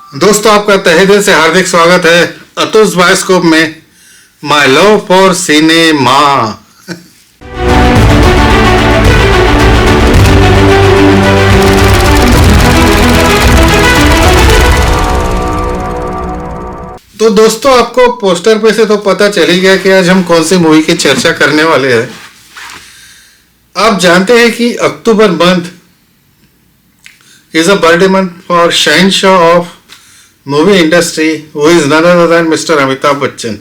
दोस्तों, आपका तहे दिल से हार्दिक स्वागत है अतुष बायोस्कोप में माय लव फॉर सिनेमा। तो दोस्तों, आपको पोस्टर पे से तो पता चल ही गया कि आज हम कौन सी मूवी की चर्चा करने वाले हैं। आप जानते हैं कि October month is a birthday month for Shahenshah of movie industry who is none other than mister Amitabh Bachchan.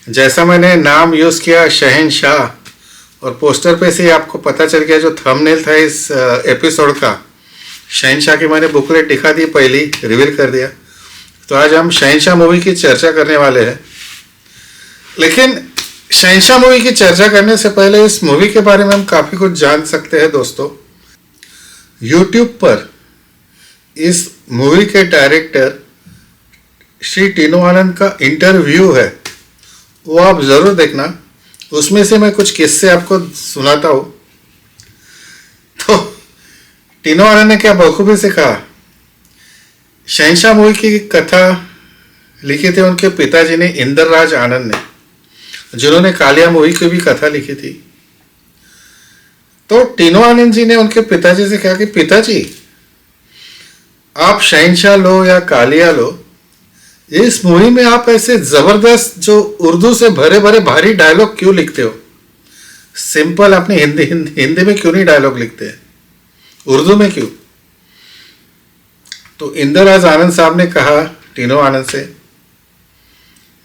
जैसा मैंने नाम यूज किया शहंशाह, और पोस्टर पे से आपको पता चल गया जो थंबनेल था इस एपिसोड का, शहंशाह की मैंने बुकलेट दिखा दी, पहली रिवील कर दिया। तो आज हम शहंशाह मूवी की चर्चा करने वाले हैं। लेकिन शहंशाह मूवी की चर्चा करने से पहले इस मूवी के बारे में हम काफ़ी कुछ जान सकते हैं। दोस्तों, यूट्यूब पर इस मूवी के डायरेक्टर श्री टीनू आनंद का इंटरव्यू है, वो आप ज़रूर देखना। उसमें से मैं कुछ किस्से आपको सुनाता हूँ। तो टीनू आनंद ने क्या बखूबी से कहा, शहंशाह मूवी की कथा लिखी थी उनके पिताजी ने, इंदर राज आनंद ने, जिन्होंने कालिया मूवी की भी कथा लिखी थी। तो टीनू आनंद जी ने उनके पिताजी से कहा कि पिताजी, आप शहंशाह लो या कालिया लो, इस मूवी में आप ऐसे जबरदस्त जो उर्दू से भरे भरे भारी डायलॉग क्यों लिखते हो? सिंपल अपनी हिंदी में क्यों नहीं डायलॉग लिखते हैं, उर्दू में क्यों? तो इंदर राज आनंद साहब ने कहा टीनू आनंद से,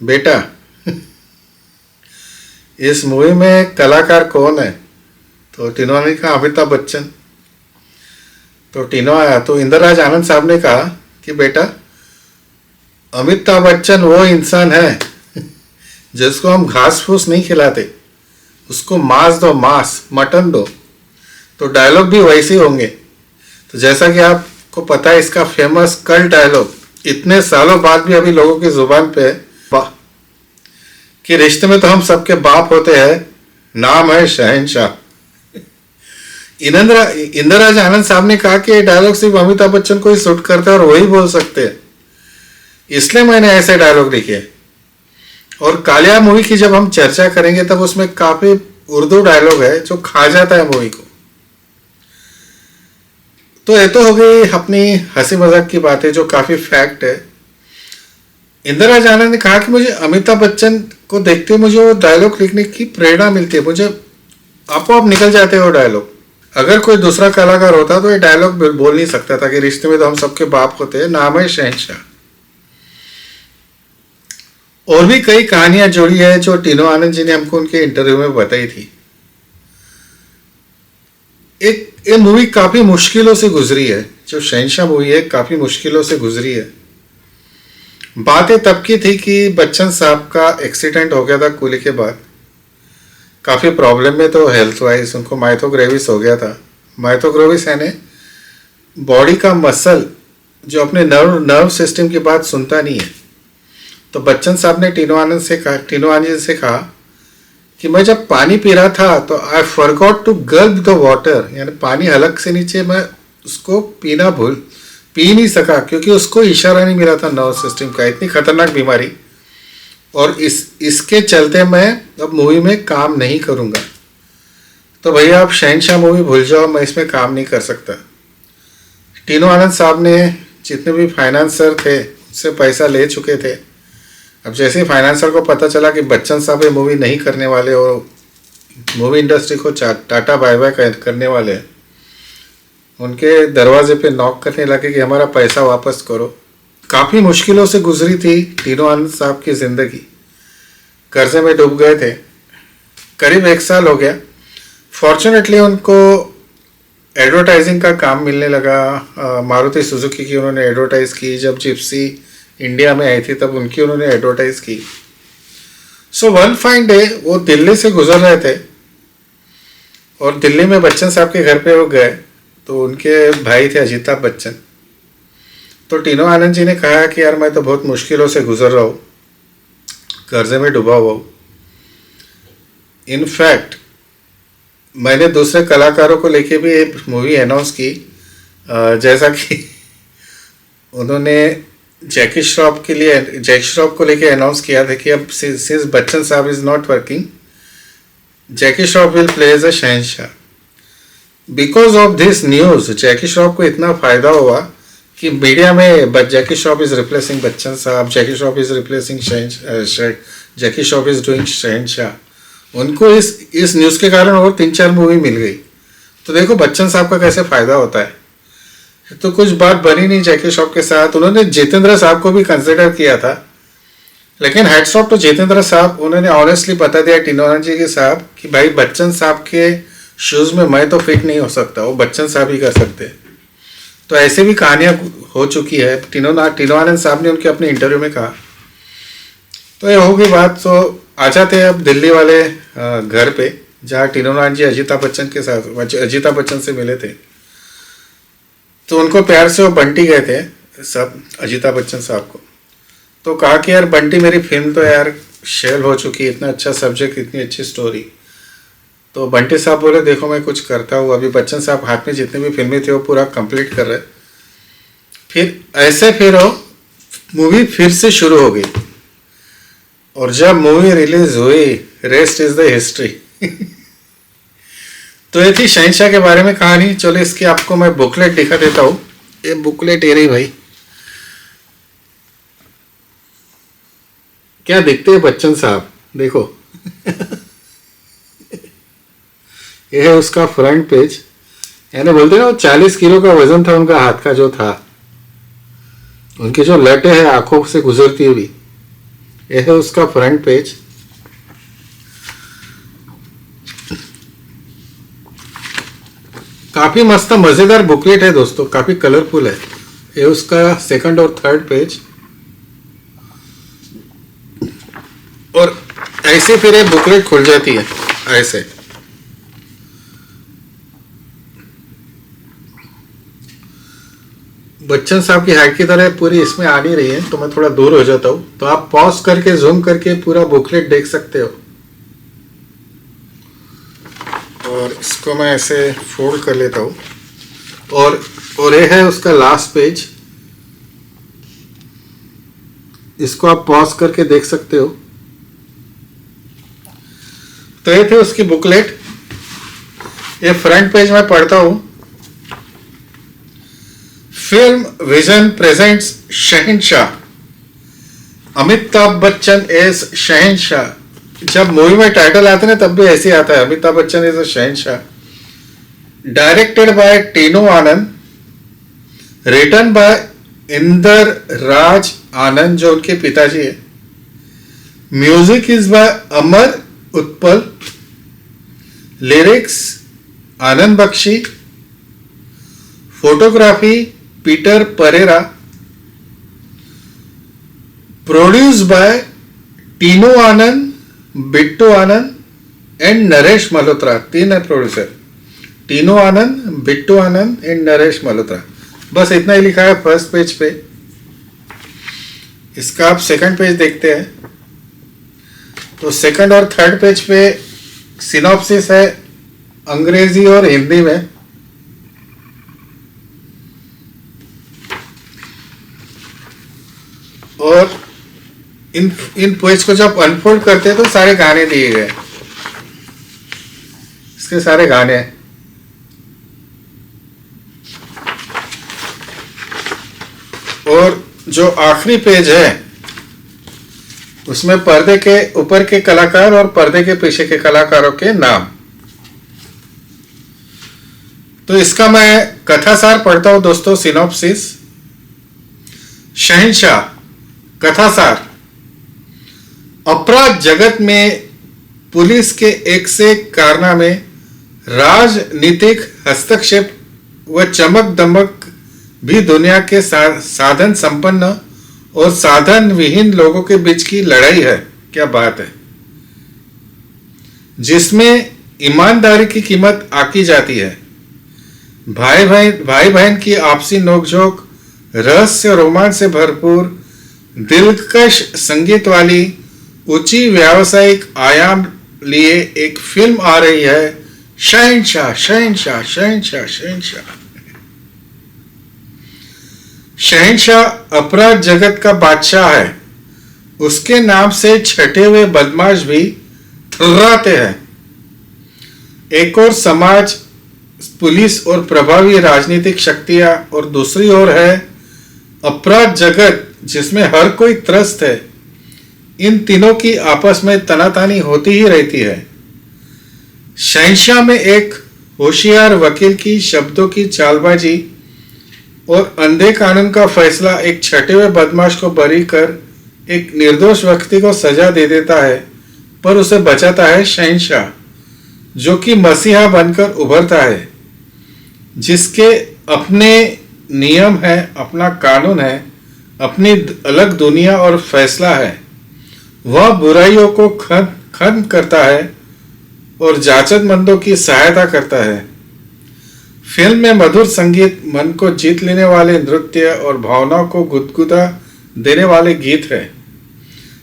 बेटा इस मूवी में कलाकार कौन है? तो टीनू आनंद ने कहा अमिताभ बच्चन। तो इंदर राज आनंद साहब ने कहा कि बेटा, अमिताभ बच्चन वो इंसान है जिसको हम घास फूस नहीं खिलाते, उसको मांस दो, मांस मटन दो, तो डायलॉग भी वैसे ही होंगे। तो जैसा कि आपको पता है, इसका फेमस कल डायलॉग इतने सालों बाद भी अभी लोगों की जुबान पे है, कि रिश्ते में तो हम सबके बाप होते हैं, नाम है शहंशाह। इंदराज आनंद साहब ने कहा कि ये डायलॉग सिर्फ अमिताभ बच्चन को ही सूट करता है और वही बोल सकते हैं, इसलिए मैंने ऐसे डायलॉग लिखे। और कालिया मूवी की जब हम चर्चा करेंगे तब उसमें काफी उर्दू डायलॉग है जो खा जाता है मूवी को। तो ये तो हो गई अपनी हंसी मजाक की बातें जो काफी फैक्ट है। इंदराज आनंद ने कहा कि मुझे अमिताभ बच्चन को देखते हुए मुझे वो डायलॉग लिखने की प्रेरणा मिलती है, मुझे आपो आप निकल जाते हैं वो डायलॉग। अगर कोई दूसरा कलाकार होता तो ये डायलॉग बोल नहीं सकता था कि रिश्ते में तो हम सबके बाप होते हैं, नाम है शहंशाह। और भी कई कहानियां जुड़ी है जो टीनू आनंद जी ने हमको उनके इंटरव्यू में बताई थी। ये मूवी काफी मुश्किलों से गुजरी है, जो शहंशाह मूवी है काफी मुश्किलों से गुजरी है। बातें तब की थी कि बच्चन साहब का एक्सीडेंट हो गया था कूली के बाद, काफ़ी प्रॉब्लम में, तो हेल्थ वाइज उनको माइथोग्रेविस हो गया था। माइथोग्रेविस यानी बॉडी का मसल जो अपने नर्व सिस्टम की बात सुनता नहीं है। तो बच्चन साहब ने टीनू आनंद से कहा कि मैं जब पानी पी रहा था तो I forgot to gulp the water, यानी पानी हलक से नीचे मैं उसको पी नहीं सका, क्योंकि उसको इशारा नहीं मिला था नर्व सिस्टम का। इतनी खतरनाक बीमारी, और इसके चलते मैं अब मूवी में काम नहीं करूँगा। तो भैया आप शहंशाह मूवी भूल जाओ, मैं इसमें काम नहीं कर सकता। टीनू आनंद साहब ने जितने भी फाइनेंसर थे उससे पैसा ले चुके थे। अब जैसे ही फाइनेंसर को पता चला कि बच्चन साहब ये मूवी नहीं करने वाले और मूवी इंडस्ट्री को टाटा बाय बाय करने वाले हैं, उनके दरवाजे पे नॉक करने लगे कि हमारा पैसा वापस करो। काफ़ी मुश्किलों से गुजरी थी टीनू आनंद साहब की ज़िंदगी, कर्जे में डूब गए थे। करीब 1 साल हो गया। फॉर्चुनेटली उनको एडवर्टाइजिंग का काम मिलने लगा। मारुति सुजुकी की उन्होंने एडवर्टाइज़ की, जब जिप्सी इंडिया में आई थी तब उनकी उन्होंने एडवर्टाइज़ की। सो वन फाइन डे वो दिल्ली से गुजर रहे थे, और दिल्ली में बच्चन साहब के घर पे वो गए, तो उनके भाई थे अजिताभ बच्चन। तो टीनू आनंद जी ने कहा कि यार मैं तो बहुत मुश्किलों से गुजर रहा हूँ, कर्जे में डूबा हुआ हूँ। इनफैक्ट मैंने दूसरे कलाकारों को लेके भी एक मूवी अनाउंस की, जैसा कि उन्होंने जैकी श्रॉफ को लेके अनाउंस किया था कि अब since Bachchan sahab is not working, Jackie Shroff will play as a Shahenshah. Because of this news Jackie Shroff को इतना फायदा हुआ कि मीडिया में Jackie Shroff is replacing Bachchan sahab, Jackie Shroff is replacing Jackie Shroff is doing Shahenshah. उनको इस न्यूज के कारण और 3-4 मूवी मिल गई। तो देखो बच्चन साहब का कैसे फायदा होता है। तो कुछ बात बनी नहीं जैकी श्रॉफ के साथ, उन्होंने जितेंद्र साहब को भी कंसिडर किया था, लेकिन हेड्स ऑफ टू जितेंद्र साहब, उन्होंने ऑनेस्टली बता दिया टिनोना जी के साहब कि भाई बच्चन साहब के शूज में मैं तो फिट नहीं हो सकता, वो बच्चन साहब ही कर सकते। तो ऐसे भी कहानियां हो चुकी है, टिनो आनंद साहब ने उनके अपने इंटरव्यू में कहा। तो ये होगी बात। तो आ जाते हैं अब दिल्ली वाले घर पे, जहाँ टिनोनाथ जी अजिताभ बच्चन से मिले थे। तो उनको प्यार से वो बंटी गए थे सब, अजिताभ बच्चन साहब को। तो कहा कि यार बंटी मेरी फिल्म तो यार शेल हो चुकी है, इतना अच्छा सब्जेक्ट, इतनी अच्छी स्टोरी। तो बंटी साहब बोले देखो मैं कुछ करता हूँ। अभी बच्चन साहब हाथ में जितने भी फिल्में थे वो पूरा कंप्लीट कर रहे। फिर वो मूवी फिर से शुरू हो गई, और जब मूवी रिलीज हुई, रेस्ट इज द हिस्ट्री। तो ये थी शहनशाह के बारे में कहानी। चलो इसकी आपको मैं बुकलेट दिखा देता हूँ। ये बुकलेट ये रही भाई। क्या दिखते हैं बच्चन साहब, देखो। ये है उसका फ्रंट पेज। यानी बोलते ना 40 किलो का वजन था उनका हाथ का जो था, उनकी जो लटे है आंखों से गुजरती हुई। यह है उसका फ्रंट पेज। काफी मस्त मजेदार बुकलेट है दोस्तों, काफी कलरफुल है। ये उसका सेकंड और थर्ड पेज। और ऐसे फिर ये बुकलेट खुल जाती है ऐसे। बच्चन साहब की हाइट की तरह पूरी इसमें आ नहीं रही है, तो मैं थोड़ा दूर हो जाता हूं, तो आप पॉज करके जूम करके पूरा बुकलेट देख सकते हो। और इसको मैं ऐसे फोल्ड कर लेता हूं। और ये है उसका लास्ट पेज, इसको आप पॉज करके देख सकते हो। तो ये थे उसकी बुकलेट। ये फ्रंट पेज में पढ़ता हूं। फिल्म विजन प्रेजेंट्स शहनशाह, अमिताभ बच्चन एज शहनशाह। जब मूवी में टाइटल आते हैं तब भी ऐसे आता है, Amitabh Bachchan as a Shahenshah. Directed by Tinu Anand, written by Inder Raj Anand जो उनके पिताजी है। Music is by Amar Utpal, lyrics Anand Bakshi, photography Peter Pereira, produce by Tinu Anand, Bittu Anand and Naresh Malhotra. 3 है प्रोड्यूसर, टीनू आनंद, बिट्टू आनंद एंड नरेश मल्होत्रा। बस इतना ही लिखा है फर्स्ट पेज पे। इसका आप सेकंड पेज देखते हैं, तो सेकंड और थर्ड पेज पे सिनॉप्सिस है अंग्रेजी और हिंदी में। और इन पेज को जब अनफोल्ड करते हैं तो सारे गाने दिए गए, इसके सारे गाने। और जो आखिरी पेज है उसमें पर्दे के ऊपर के कलाकार और पर्दे के पीछे के कलाकारों के नाम। तो इसका मैं कथासार पढ़ता हूं दोस्तों, सिनॉप्सिस। शहनशाह कथासार। अपराध जगत में पुलिस के एक से एक कारनामे, राजनीतिक हस्तक्षेप व चमक दमक भी दुनिया के साधन संपन्न और साधन विहीन लोगों के बीच की लड़ाई है। क्या बात है, जिसमें ईमानदारी की कीमत आकी जाती है। भाई बहन की आपसी नोकझोंक, रहस्य रोमांच से भरपूर दिलकश संगीत वाली ऊंची व्यावसायिक आयाम लिए एक फिल्म आ रही है, शहनशाह शहनशाह शहनशाह शहनशाह। शहंशाह अपराध जगत का बादशाह है, उसके नाम से छठे हुए बदमाश भी थर्राते हैं। एक और समाज, पुलिस और प्रभावी राजनीतिक शक्तियां, और दूसरी ओर है अपराध जगत जिसमें हर कोई त्रस्त है। इन तीनों की आपस में तनातानी होती ही रहती है। शहंशाह में एक होशियार वकील की शब्दों की चालबाजी और अंधे कानून का फैसला एक छठे हुए बदमाश को बरी कर एक निर्दोष व्यक्ति को सजा दे देता है, पर उसे बचाता है शहंशाह, जो कि मसीहा बनकर उभरता है, जिसके अपने नियम है, अपना कानून है, अपनी अलग दुनिया और फैसला है। वह बुराइयों को खत्म करता है और जाचतमंदों की सहायता करता है। फिल्म में मधुर संगीत, मन को जीत लेने वाले नृत्य और भावनाओं को गुदगुदा देने वाले गीत है।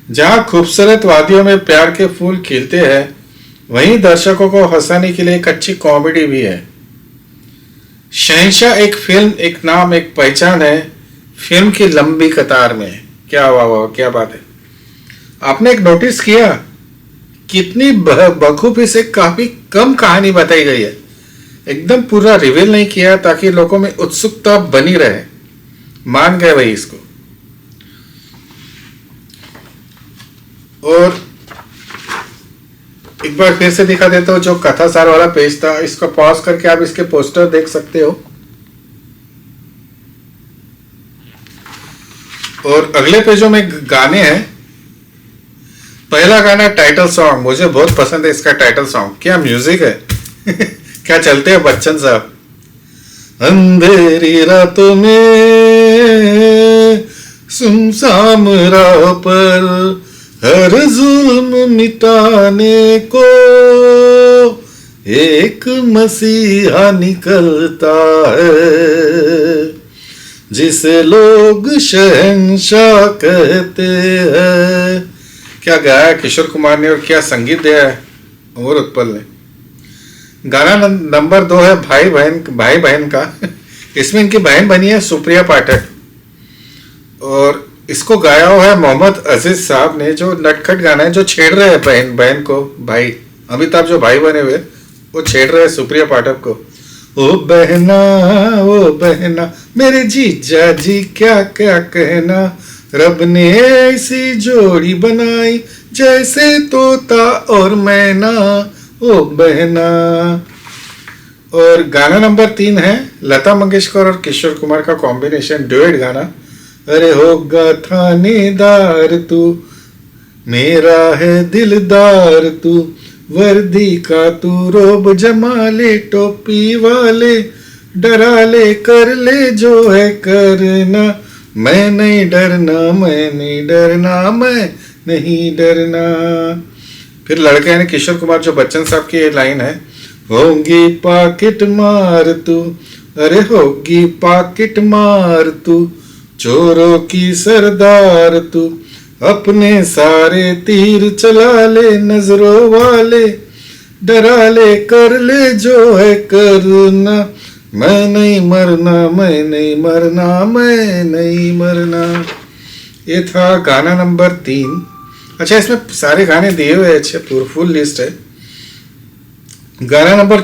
जहां खूबसूरत वादियों में प्यार के फूल खिलते हैं, वहीं दर्शकों को हंसाने के लिए एक अच्छी कॉमेडी भी है। शहंशाह एक फिल्म, एक नाम, एक पहचान है फिल्म की लंबी कतार में। क्या वाह वाह, क्या बात है। आपने एक नोटिस किया कितनी बखूबी से काफी कम कहानी बताई गई है। एकदम पूरा रिवील नहीं किया ताकि लोगों में उत्सुकता बनी रहे। मान गए भाई इसको। और एक बार फिर से दिखा देता हूं, जो कथा सार वाला पेज था, इसको पॉज करके आप इसके पोस्टर देख सकते हो। और अगले पेजों में गाने हैं। पहला गाना टाइटल सॉन्ग, मुझे बहुत पसंद है इसका टाइटल सॉन्ग। क्या म्यूजिक है। क्या चलते हैं बच्चन साहब। अंधेरी रातों में सुमसाम राह पर हर जुल्म मिटाने को एक मसीहा निकलता है, जिसे लोग शहंशाह कहते हैं। क्या गाया किशोर कुमार ने और क्या संगीत दिया है अमर उत्पल ने। गाना नंबर 2 है भाई बहन का। इसमें इनकी बहन बनी है सुप्रिया पाठक, और इसको गाया हुआ है मोहम्मद अजीज साहब ने। जो नटखट गाना है, जो छेड़ रहे हैं बहन को, भाई अमिताभ जो भाई बने हुए वो छेड़ रहे हैं सुप्रिया पाठक को। ओ बहना मेरे जीजा जी क्या क्या कहना, रब ने ऐसी जोड़ी बनाई जैसे तोता और मैना, ओ बहना। और गाना नंबर 3 है लता मंगेशकर और किशोर कुमार का कॉम्बिनेशन ड्यूएट गाना, अरे होगा थानेदार तू, मेरा है दिलदार तू, वर्दी का तू रोब जमा ले, टोपी वाले डरा ले, कर ले जो है करना, मैं नहीं डरना, मैं नहीं डरना, मैं नहीं डरना। फिर लड़के यानी किशोर कुमार, जो बच्चन साहब की ये लाइन है, होगी पॉकेट मार तू, अरे होगी पॉकेट मार तू, चोरों की सरदार तू, अपने सारे तीर चला ले, नजरों वाले डरा ले, कर ले जो है करना, मैं नहीं मरना, मैं नहीं मरना, मैं नहीं मरना। ये था गाना नंबर 3। अच्छा, इसमें सारे गाने दिए हुए अच्छे, फुल लिस्ट है। गाना नंबर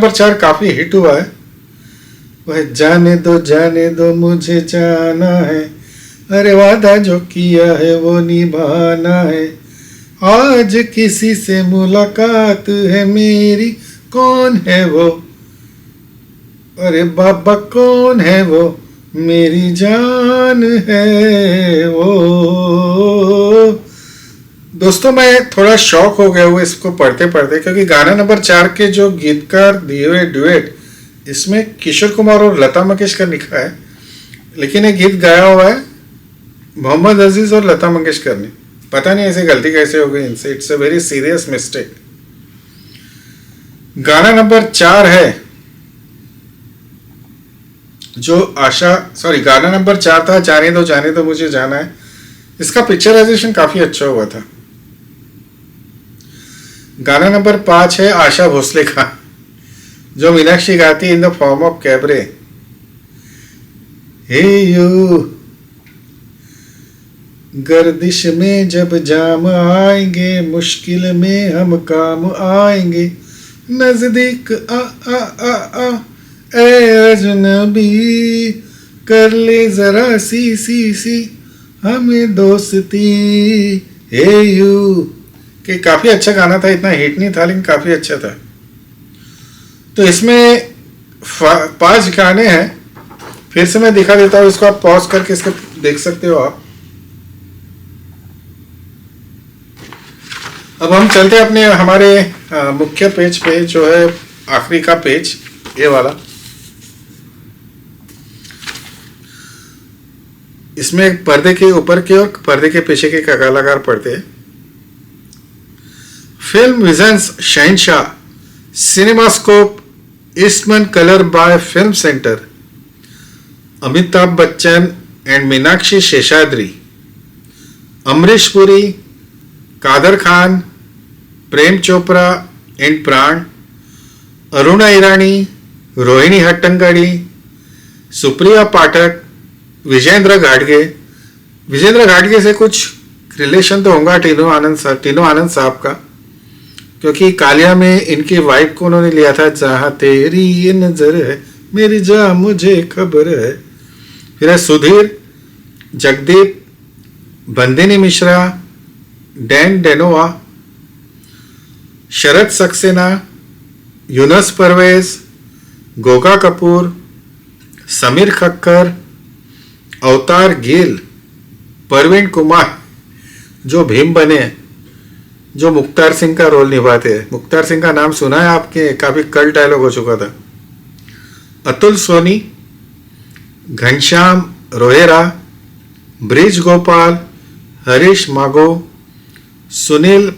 4 काफी हिट हुआ है, वह जाने दो मुझे जाना है, अरे वादा जो किया है वो निभाना है, आज किसी से मुलाकात है मेरी, कौन है वो, अरे बाबा कौन है वो, मेरी जान है वो। दोस्तों, मैं थोड़ा शॉक हो गया हुआ इसको पढ़ते पढ़ते, क्योंकि गाना नंबर 4 के जो गीतकार दिए हुए ड्यूएट, इसमें किशोर कुमार और लता मंगेशकर लिखा है, लेकिन ये गीत गाया हुआ है मोहम्मद अजीज और लता मंगेशकर ने। पता नहीं ऐसी गलती कैसे हो गई इनसे, it's a very serious mistake. गाना नंबर 4 है जो गाना नंबर 4 था जाने दो मुझे जाना है। इसका पिक्चराइजेशन काफी अच्छा हुआ था। गाना नंबर 5 है आशा भोसले का, जो मीनाक्षी गाती in the form of cabaret. Hey you, गर्दिश में जब जाम आएंगे, मुश्किल में हम काम आएंगे, नजदीक आ आ आ आ, ए अजनबी, कर ले जरा सी सी सी हमें दोस्ती, हे यू। कि काफी अच्छा गाना था, इतना हिट नहीं था लेकिन काफी अच्छा था। तो इसमें 5 गाने हैं, फिर से मैं दिखा देता हूँ, इसको आप पॉज करके इसको देख सकते हो आप। अब हम चलते हैं अपने हमारे मुख्य पेज पे, जो है आखिरी का पेज, ये वाला। इसमें पर्दे के ऊपर के और पर्दे के पीछे के कलाकार पढ़ते हैं। Film visions Shahenshah, CinemaScope, Eastman colour by film centre, Amitabh Bachchan and Meenakshi Seshadri, Amrish Puri, Kader Khan, Prem Chopra and Pran, Aruna ईरानी, रोहिणी हट्टंगड़ी, सुप्रिया पाठक, विजेंद्र घाटगे। विजेंद्र घाटगे से कुछ रिलेशन तो होगा टीनू आनंद साहब का, क्योंकि कालिया में इनकी वाइफ को उन्होंने लिया था। जहाँ तेरी ये नजर है मेरी जहाँ मुझे खबर है। फिर है सुधीर, जगदीप, बंदिनी मिश्रा, डैन डेनोवा, शरद सक्सेना, यूनस परवेज, गोगा कपूर, समीर खक्कर, अवतार गिल, परवीन कुमार जो भीम बने, जो मुख्तार सिंह का रोल निभाते हैं। मुख्तार सिंह का नाम सुना है आपके, काफी कल्ट डायलॉग हो चुका था। अतुल सोनी, घनश्याम रोहेरा, ब्रिज गोपाल, हरीश मागो, सुनील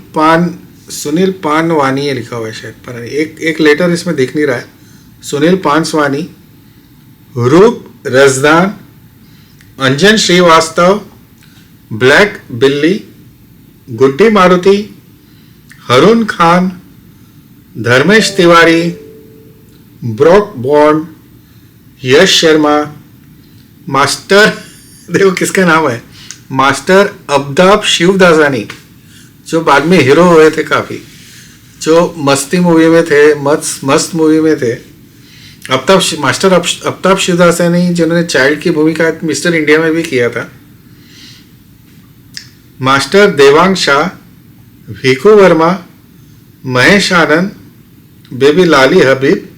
पानवानी लिखा हुआ है शायद, पर एक लेटर इसमें दिख नहीं रहा है। सुनील पानसवानी, रूप रजदान, अंजन श्रीवास्तव, ब्लैक बिल्ली, गुड्डी मारुति, हरुण खान, धर्मेश तिवारी, ब्रॉक बॉन्ड, यश शर्मा, मास्टर, देखो किसका नाम है, मास्टर अब्दाब शिवदासानी, जो बाद में हीरो हुए थे काफी, जो मस्ती मूवी में थे, मस्त मूवी में थे। मास्टर अब्ताब शिवदासानी, जिन्होंने चाइल्ड की भूमिका मिस्टर इंडिया में भी किया था। मास्टर देवांग शाह, भिकू वर्मा, महेश आनंद, बेबी लाली हबीब,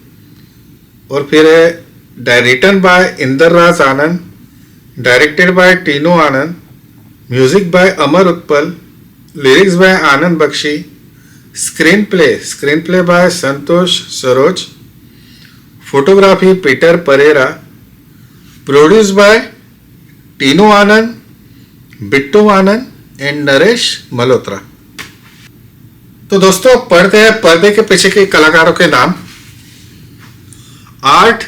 और फिर है written by Inder Raj Anand, directed by Tinu Anand, music by Amar Utpal, lyrics by Anand Bakshi, screenplay by Santosh Saroj, photography Peter Pereira, produce by Tinu Anand, Bittu Anand and Naresh Malhotra. तो दोस्तों पढ़ते हैं पर्दे के पीछे के कलाकारों के नाम। Art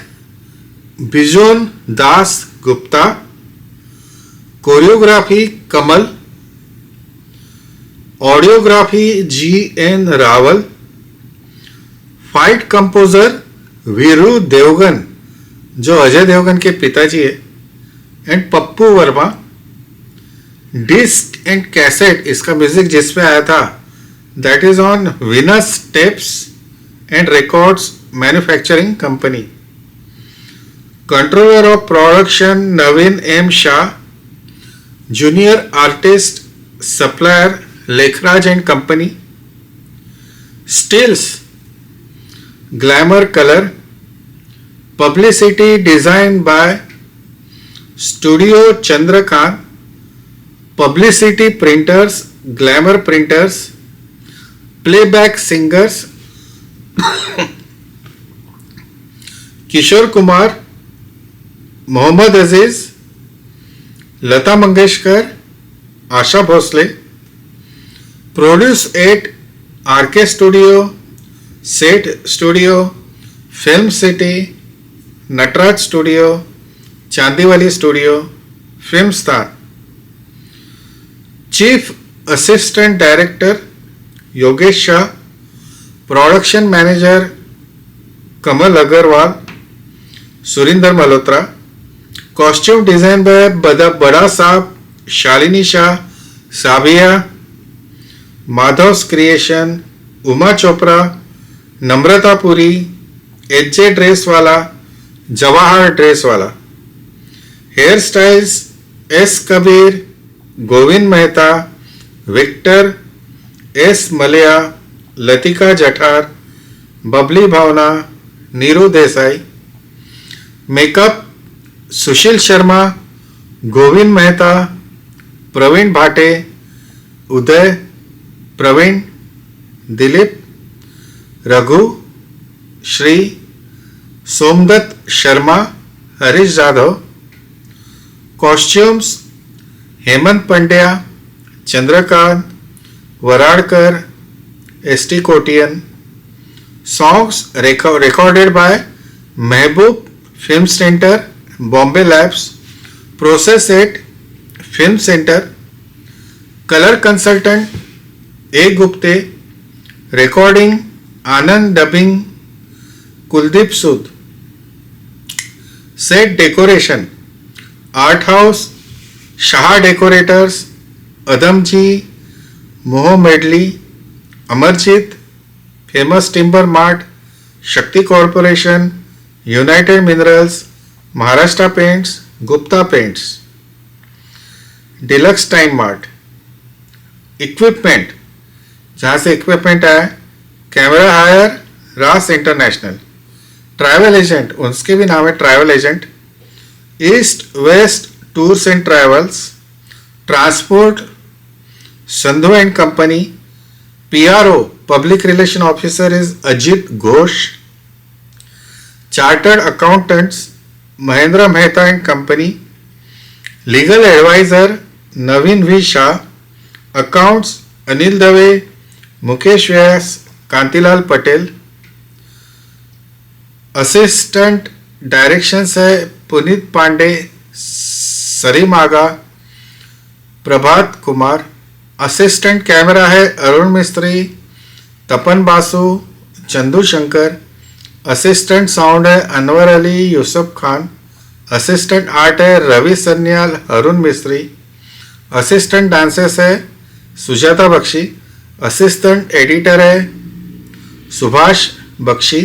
Bijon Das Gupta, choreography Kamal, audiography GN Rawal, fight composer Veeru Devgan, जो अजय देवगन के पिताजी है, and Pappu Verma. Disc and cassette, इसका म्यूजिक जिस पे आया था that is on Venus tapes and records manufacturing company. Controller of production Naveen M Shah, junior artist supplier Lekhraj and company. Stills Glamour colour, publicity design by studio Chandrakant, publicity printers Glamour printers, playback singers Kishore Kumar, Mohammed Aziz, Lata Mangeshkar, Asha Bhosle. Produce at RK studio, set studio, film city, Natraj studio, Chandivali studio, film star. Chief assistant director Yogesh Shah, production manager Kamal Agarwal, Surinder Malhotra, costume design by Bada Sahab, Shalini Shah, Sabiya, Madhav's creation, Uma Chopra, Namrata Puri, H J. Dress वाला, Jawahar dress वाला। Hair styles S Kabir, Govind Mehta, Victor, S Maliya, Latika Jathar, Babli Bhavna, Neeru Desai. Makeup Sushil Sharma, Govind Mehta, Praveen Bhate, Uday, Praveen, Dilip, Raghu, Shri, Somdutt Sharma, Harish Jadhav. Costumes Hemant Pandya, Chandrakant, Varadkar, S T. Kotian. Songs recorded by Mehboob film centre, Bombay labs, process 8 film centre. Colour consultant A Gupte, recording Anand, dubbing Kuldeep Sood. Set decoration art house Shah decorators, Adamji, मोह medley, Amarjeet, famous timber mart, Shakti corporation, united minerals, Maharashtra paints, Gupta paints. Deluxe time mart. Equipment, जहाँ से equipment आया, camera hire, रास International. Travel agent, उसके भी नाम है travel agent, East West Tours and Travels. Transport Sandhu and company. PRO public relation officer is Ajit Ghosh. Chartered accountants Mahendra Mehta and company. Legal adviser Naveen V Shah. Accounts Anil Dave, Mukesh Vyas, Kantilal Patel. Assistant directions है Puneet Pandey, Sarim Agha, Prabhat Kumar. Assistant camera है Arun Mistry, Tapan Basu, Chandu Shankar. Assistant sound है Anwar Ali, Yusuf Khan. Assistant art है रवि सन्याल, अरुण मिस्त्री। Assistant dances है Sujata Bakshi. Assistant editor है Subhash Bakshi.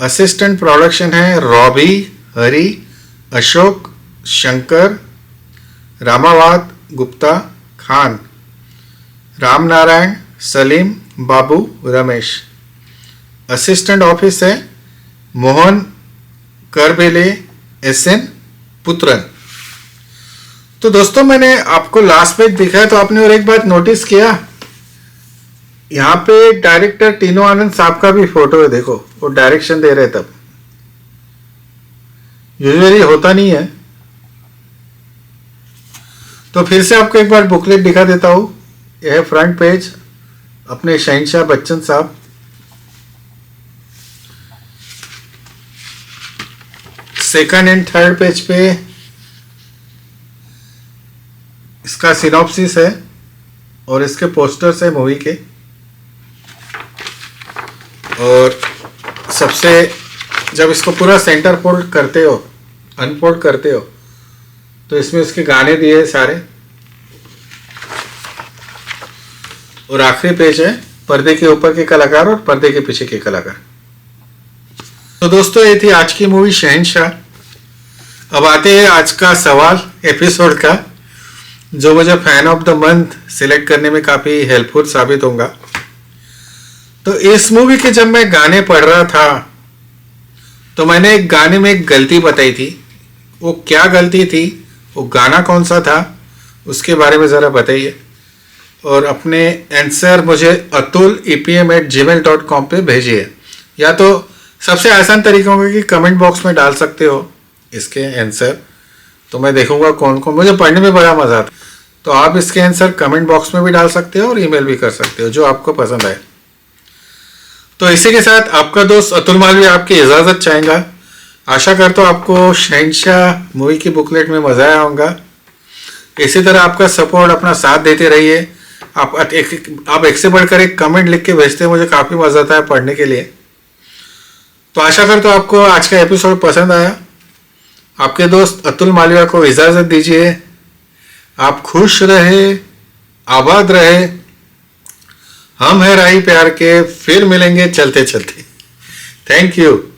Assistant production है Robbie, हरी, अशोक, शंकर, रामावाद, गुप्ता, खान, राम नारायण, सलीम, बाबू, Ramesh. Assistant office है Mohan करबेले, SN Putran. तो दोस्तों मैंने आपको लास्ट पेज दिखाया, तो आपने और एक बात नोटिस किया, यहाँ पे डायरेक्टर टीनू आनंद साहब का भी फोटो है। देखो वो डायरेक्शन दे रहे तब, यूजुअली होता नहीं है। तो फिर से आपको एक बार बुकलेट दिखा देता हूं। यह है फ्रंट पेज अपने शहंशाह बच्चन साहब। सेकंड एंड थर्ड पेज पे इसका सिनॉप्सिस है और इसके पोस्टर्स है मूवी के। और सबसे जब इसको पूरा सेंटर फोल्ड करते हो, अनफोल्ड करते हो, तो इसमें इसके गाने दिए सारे। और आखिरी पेज है पर्दे के ऊपर के कलाकार और पर्दे के पीछे के कलाकार। तो दोस्तों ये थी आज की मूवी शहंशाह। अब आते हैं आज का सवाल एपिसोड का, जो मुझे fan of the month select करने में काफ़ी हेल्पफुल साबित होगा। तो इस मूवी के जब मैं गाने पढ़ रहा था तो मैंने एक गाने में एक गलती बताई थी। वो क्या गलती थी, वो गाना कौन सा था, उसके बारे में ज़रा बताइए। और अपने आंसर मुझे atul@gmail.com पे भेजिए। या तो सबसे आसान तरीका होगा कि कमेंट बॉक्स में डाल सकते हो इसके आंसर, तो मैं देखूंगा कौन कौन, मुझे पढ़ने में बड़ा मज़ा आता। तो आप इसके आंसर कमेंट बॉक्स में भी डाल सकते हो और ईमेल भी कर सकते हो, जो आपको पसंद आए। तो इसी के साथ आपका दोस्त अतुल मालवीय आपकी इजाज़त चाहेगा। आशा करता हूँ आपको शहंशाह मूवी की बुकलेट में मज़ा आया होगा। इसी तरह आपका सपोर्ट, अपना साथ देते रहिए। आप एक से बढ़कर एक कमेंट लिख के भेजते हैं, मुझे काफ़ी मज़ा आता है पढ़ने के लिए। तो आशा करता हूँ आपको आज का एपिसोड पसंद आया। आपके दोस्त अतुल मालविया को इजाजत दीजिए। आप खुश रहे, आबाद रहे। हम हैं राही प्यार के, फिर मिलेंगे चलते चलते। Thank you.